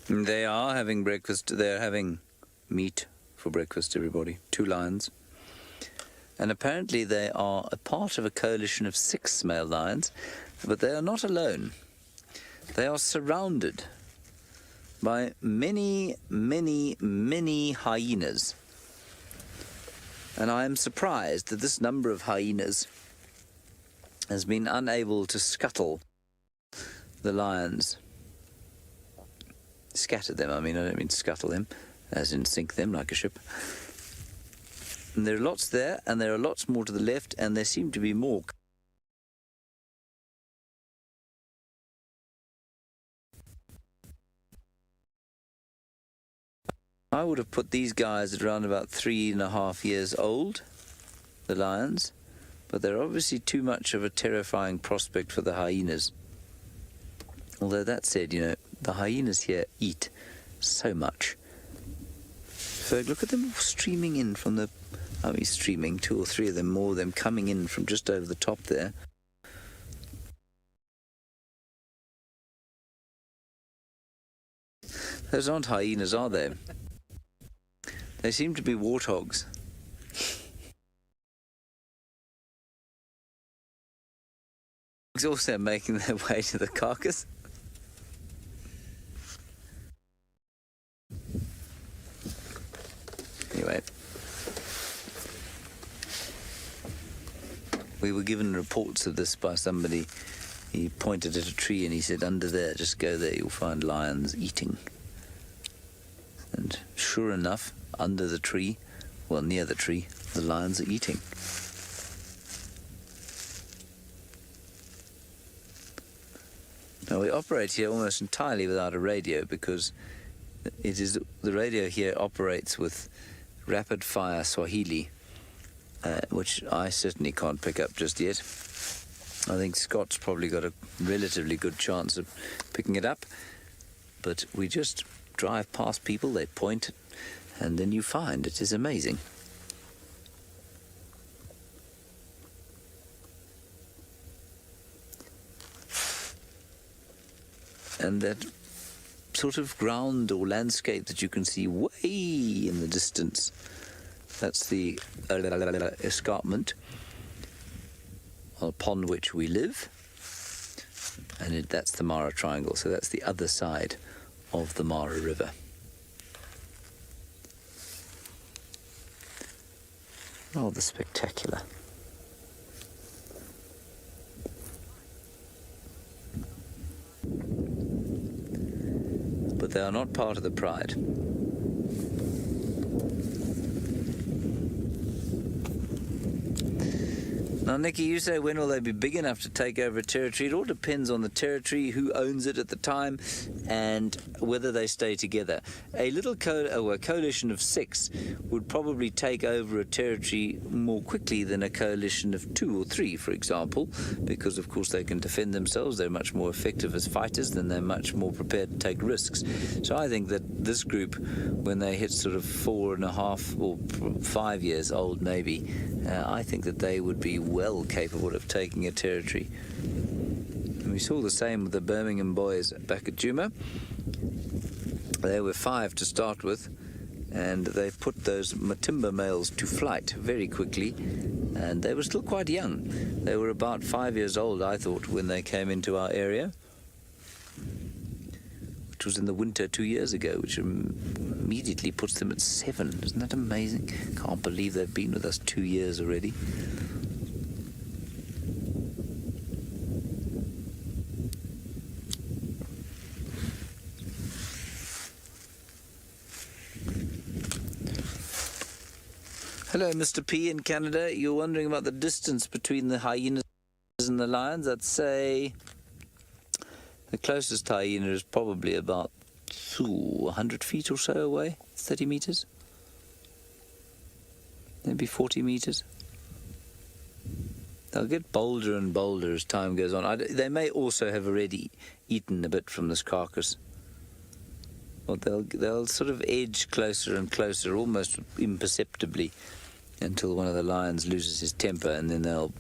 They are having breakfast. They're having meat for breakfast, everybody. 2 lions. And apparently they are a part of a coalition of 6 male lions, but they are not alone. They are surrounded by many, many, many hyenas. And I am surprised that this number of hyenas has been unable to scuttle the lions. Scatter them, I don't mean scuttle them, as in sink them like a ship. And there are lots there, and there are lots more to the left, and there seem to be more. I would have put these guys at around about 3.5 years old, the lions, but they're obviously too much of a terrifying prospect for the hyenas. Although that said, the hyenas here eat so much. Ferg, look at them streaming in from the... streaming, 2 or 3 of them, more of them coming in from just over the top there. Those aren't hyenas, are they? They seem to be warthogs. Dogs also making their way to the carcass. Anyway, we were given reports of this by somebody. He pointed at a tree and he said, under there, just go there, you'll find lions eating. And sure enough, under the tree, well, near the tree, the lions are eating. Now, we operate here almost entirely without a radio because the radio here operates with rapid-fire Swahili, which I certainly can't pick up just yet. I think Scott's probably got a relatively good chance of picking it up, but we just drive past people, they point, and then you find it is amazing. And that sort of ground or landscape that you can see way in the distance, that's the escarpment upon which we live, and that's the Mara Triangle, so that's the other side of the Mara River. Rather spectacular. But they are not part of the pride. Now, Nikki, you say when will they be big enough to take over a territory? It all depends on the territory, who owns it at the time, and whether they stay together. A little coalition of 6 would probably take over a territory more quickly than a coalition of 2 or 3, for example, because, of course, they can defend themselves. They're much more effective as fighters, and they're much more prepared to take risks. So I think that this group, when they hit sort of 4.5 or 5 years old, maybe, I think that they would be well capable of taking a territory. And we saw the same with the Birmingham boys back at Djuma. They were 5 to start with, and they put those Matimba males to flight very quickly, and they were still quite young. They were about 5 years old, I thought, when they came into our area, which was in the winter 2 years ago, which immediately puts them at 7. Isn't that amazing? Can't believe they've been with us 2 years already. Hello, Mr. P in Canada. You're wondering about the distance between the hyenas and the lions. I'd say the closest hyena is probably about 100 feet or so away, 30 meters, maybe 40 meters. They'll get bolder and bolder as time goes on. They may also have already eaten a bit from this carcass. Or they'll sort of edge closer and closer, almost imperceptibly, until one of the lions loses his temper, and then they'll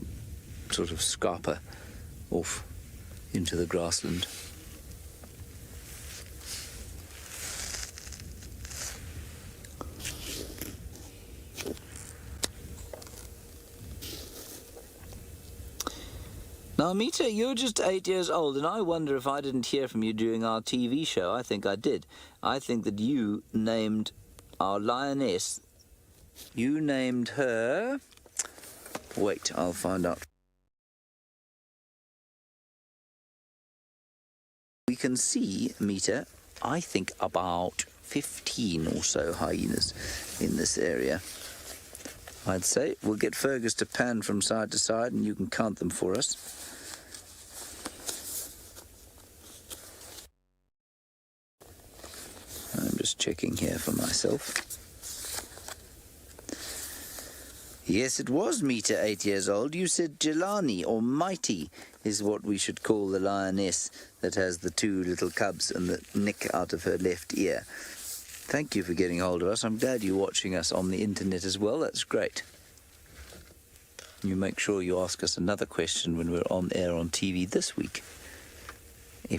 sort of scarper off into the grassland. Now, Mita, you're just 8 years old, and I wonder if I didn't hear from you during our TV show. I think I did. I think that you named our lioness. You named her... Wait, I'll find out. We can see, Mita, I think about 15 or so hyenas in this area. I'd say we'll get Fergus to pan from side to side and you can count them for us. I'm just checking here for myself. Yes, it was Mita, 8 years old. You said Jelani, or Mighty, is what we should call the lioness that has the 2 little cubs and the nick out of her left ear. Thank you for getting hold of us. I'm glad you're watching us on the internet as well. That's great. You make sure you ask us another question when we're on air on TV this week. If you're